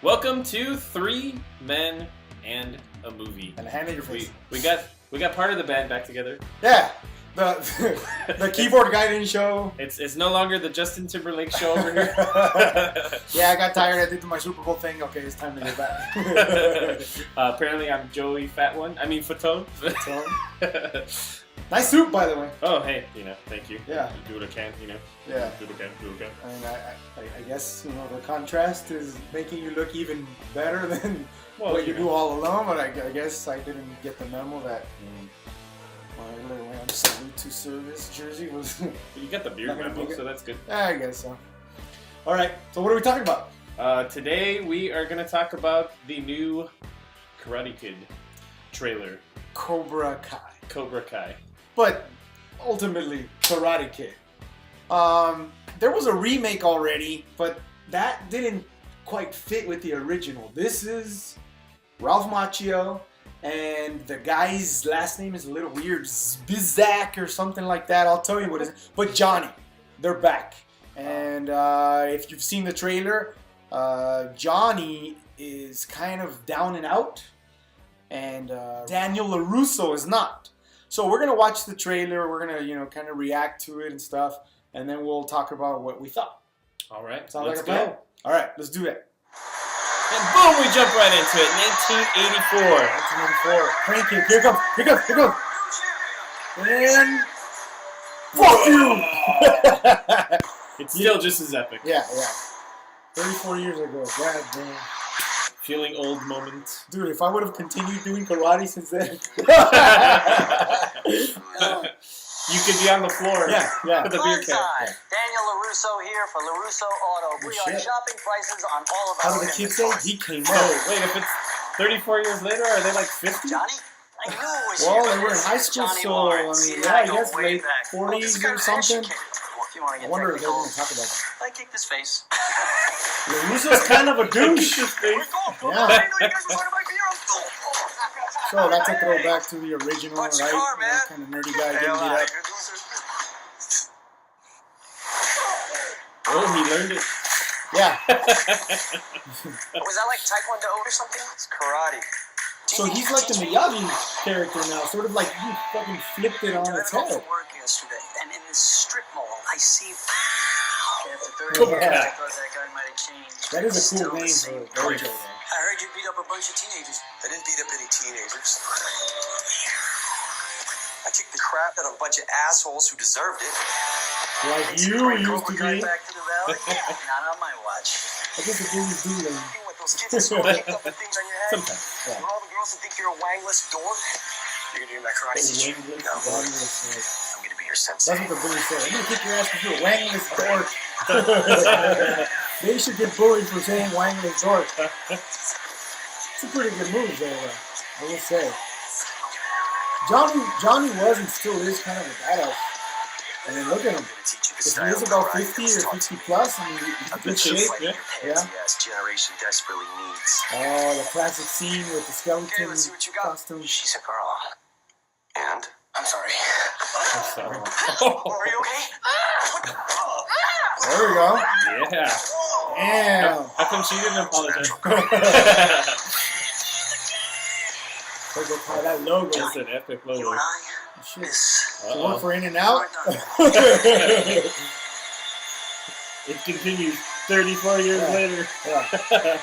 Welcome to Three Men and a Movie. And a hand in your face. We got part of the band back together. Yeah, the keyboard guy didn't show. It's no longer the Justin Timberlake show over here. Yeah, I got tired. I did my Super Bowl thing. Okay, it's time to get back. Apparently, I'm Joey Fat One. I mean, Fatone. Nice suit, by the way. Oh, hey, thank you. Yeah. You do what I can, Yeah. Do what I can. I mean, I guess the contrast is making you look even better than what you do all alone. But I guess I didn't get the memo that my little Ram salute to service jersey was. You got the beard memo, so that's good. Yeah, I guess so. All right. So what are we talking about? Today we are going to talk about the new Karate Kid trailer. Cobra Kai. Cobra Kai. But ultimately, Karate Kid. There was a remake already, but that didn't quite fit with the original. This is Ralph Macchio, and the guy's last name is a little weird, Zbizak or something like that. I'll tell you what it is. But Johnny, they're back. And if you've seen the trailer, Johnny is kind of down and out, and Daniel LaRusso is not. So we're going to watch the trailer, we're going to, kind of react to it and stuff, and then we'll talk about what we thought. All right, Sound like a plan? All right, let's do that. And boom, we jump right into it. 1984. 1984. Crank it. Here it comes. And fuck you! It's still just as epic. Yeah. 34 years ago. God damn. Feeling old moments. Dude, if I would have continued doing karate since then. You could be on the floor. Yeah. With a beer can. Yeah. Daniel LaRusso here for LaRusso Auto. We are shopping prices on all of our How did the kids say? He came So, out. wait, if it's 34 years later, are they like 50? Johnny? I knew it was Well, you. they were in high school, Johnny so, Lawrence. I mean, Yeah, I go guess way late back. 40s This or guy's something. Well, if you want to I get wonder if they're technical, going to talk about that. I kicked his face. LaRusso's kind of a douche. We're cool. Yeah. I didn't know you guys were talking about beer. So that's a throwback to the original, Watch your right? car, man. Kind of nerdy guy getting beat up. Oh, he learned it. Yeah. Was that like Taekwondo or something? It's karate. So he's like the Miyagi character now, sort of like you fucking flipped it on its I went head. to work yesterday, and in this strip mall, I see. After 30 Cobra years, Kai. I thought that guy might have changed. That is a Still cool the name same for a prick. dojo. I heard you beat up a bunch of teenagers. I didn't beat up any teenagers. I kicked the crap out of a bunch of assholes who deserved it. Like It's you great used to Cobra Kai be. back to the valley. Not on my watch. I guess the bullies do learn. You with those kids at school kicked up the things on your head? Sometimes. Yeah. And all the girls that think you're a wangless dork? You're gonna do my karate teacher? No. I'm gonna be your sensei. That's what the bullies say. I'm gonna kick your ass because you're a wangless dork. They should get bullied for saying wangless dork. It's a pretty good move there, though. I will say. Johnny was and still is kind of a badass. I mean, look at him. If he is about 50 or 50 plus, I mean, he's in good shape. Yeah. Yes, generation desperately needs. Oh, the classic scene with the skeleton Okay, let's see what you got. costume. She's a girl. And? I'm sorry. I'm sorry. Are you okay? There we go. Yeah. Damn. How come she didn't apologize? Look at how that logo. It's an epic You logo. and I, Shit. this. To work for In-N-Out? It continues 34 years Yeah. later. Yeah.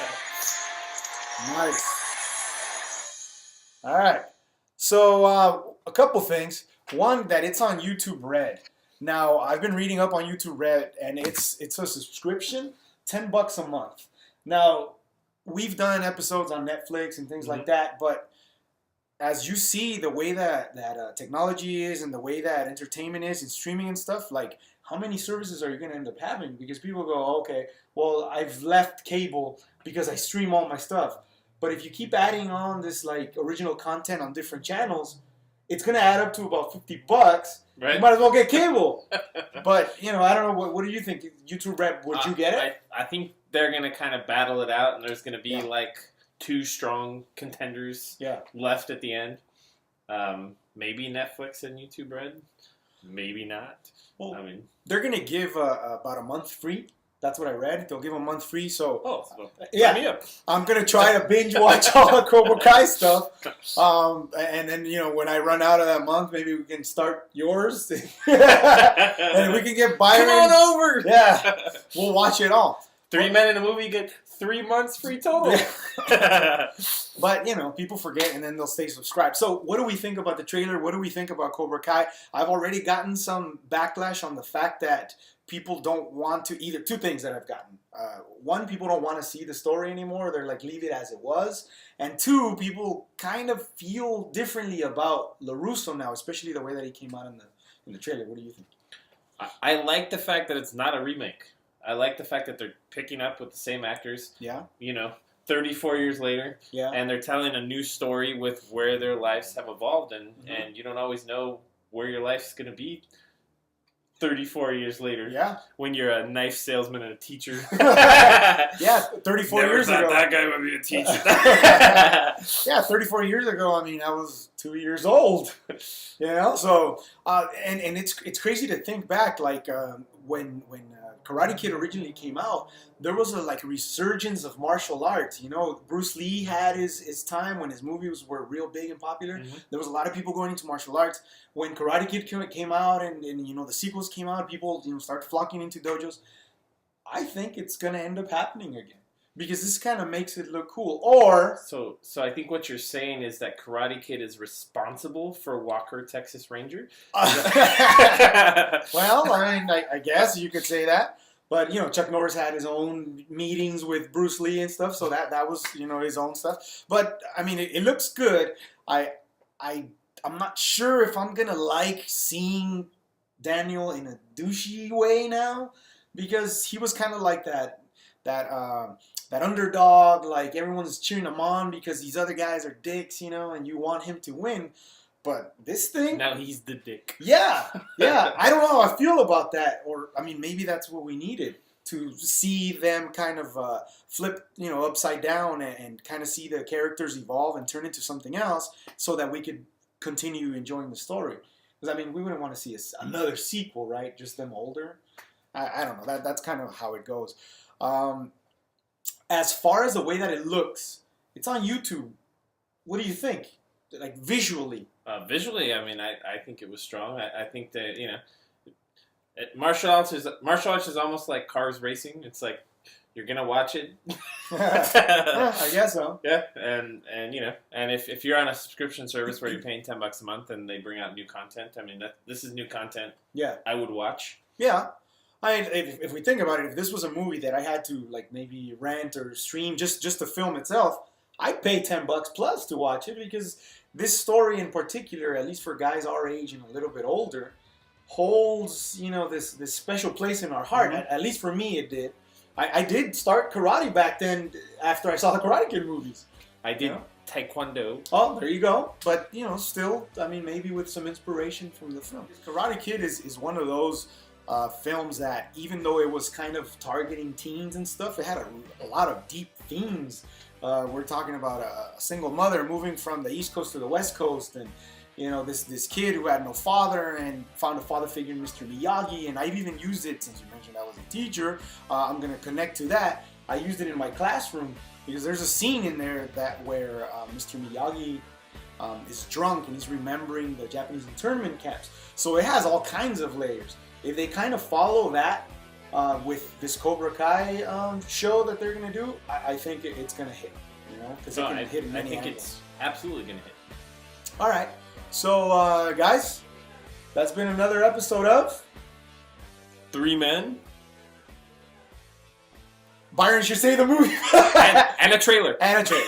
Nice. All right. So a couple things. One, that it's on YouTube Red. Now I've been reading up on YouTube Red, and it's a subscription, $10 a month. Now we've done episodes on Netflix and things like that, but as you see the way that technology is and the way that entertainment is and streaming and stuff, like how many services are you going to end up having? Because people go, oh, okay, well, I've left cable because I stream all my stuff. But if you keep adding on this like original content on different channels, it's going to add up to about $50. Right? You might as well get cable. But, I don't know. What do you think? YouTube Red, would you get it? I think they're going to kind of battle it out, and there's going to be like two strong contenders left at the end. Maybe Netflix and YouTube Red. Maybe not. Well, I mean, they're going to give about a month free. That's what I read. They'll give a month free. So yeah, I'm gonna try to binge watch all the Cobra Kai stuff. And then when I run out of that month, maybe we can start yours, and we can get Byron. Come on over. Yeah, we'll watch it all. 3 men in a movie get 3 months free total. But people forget, and then they'll stay subscribed. So what do we think about the trailer? What do we think about Cobra Kai? I've already gotten some backlash on the fact that people don't want to, either two things that I've gotten. One, people don't want to see the story anymore. They're like, leave it as it was. And two, people kind of feel differently about LaRusso now, especially the way that he came out in the trailer. What do you think? I like the fact that it's not a remake. I like the fact that they're picking up with the same actors. Yeah. 34 years later. Yeah. And they're telling a new story with where their lives have evolved. And you don't always know where your life's going to be 34 years later. Yeah. When you're a knife salesman and a teacher. Yeah, 34 Never years thought ago. that guy would be a teacher. Yeah, 34 years ago, I was 2 years old. So, and it's crazy to think back, like, when Karate Kid originally came out, there was a resurgence of martial arts. Bruce Lee had his time when his movies were real big and popular. Mm-hmm. There was a lot of people going into martial arts. When Karate Kid came out and the sequels came out, people started flocking into dojos. I think it's gonna end up happening again because this kind of makes it look cool. Or so I think what you're saying is that Karate Kid is responsible for Walker, Texas Ranger. Well, I guess you could say that. But Chuck Norris had his own meetings with Bruce Lee and stuff, so that was his own stuff. But it looks good. I'm not sure if I'm gonna like seeing Daniel in a douchey way now, because he was kind of like that underdog, like everyone's cheering him on because these other guys are dicks, and you want him to win. But this thing... Now he's the dick. Yeah. I don't know how I feel about that. Or, maybe that's what we needed, to see them kind of flip, upside down and kind of see the characters evolve and turn into something else so that we could continue enjoying the story. Because, we wouldn't want to see another sequel, right? Just them older. I don't know. That's kind of how it goes. As far as the way that it looks, it's on YouTube. What do you think? Like, visually? Visually, I think it was strong. I think that, martial arts is almost like cars racing. It's like, you're going to watch it. I guess so. Yeah, and if you're on a subscription service where you're paying $10 a month and they bring out new content, this is new content. Yeah. I would watch. Yeah. If we think about it, if this was a movie that I had to maybe rent or stream just the film itself, I'd pay $10 plus to watch it, because this story in particular, at least for guys our age and a little bit older, holds this special place in our heart. Mm-hmm. At least for me, it did. I did start karate back then after I saw the Karate Kid movies. I did Taekwondo. Oh, there you go. But still, maybe with some inspiration from the film. Karate Kid is one of those films that, even though it was kind of targeting teens and stuff, it had a lot of deep themes. We're talking about a single mother moving from the East Coast to the West Coast, and this kid who had no father and found a father figure in Mr. Miyagi. And I've even used it, since you mentioned I was a teacher. I'm gonna connect to that. I used it in my classroom because there's a scene in there where Mr. Miyagi is drunk and he's remembering the Japanese internment camps. So it has all kinds of layers. If they kind of follow that with this Cobra Kai show that they're going to do, I think it's going to hit. Because it can hit many I think angles. it's absolutely going to hit. All right. So, guys, that's been another episode of 3 Men. Byron should say the movie. and a trailer. And a trailer.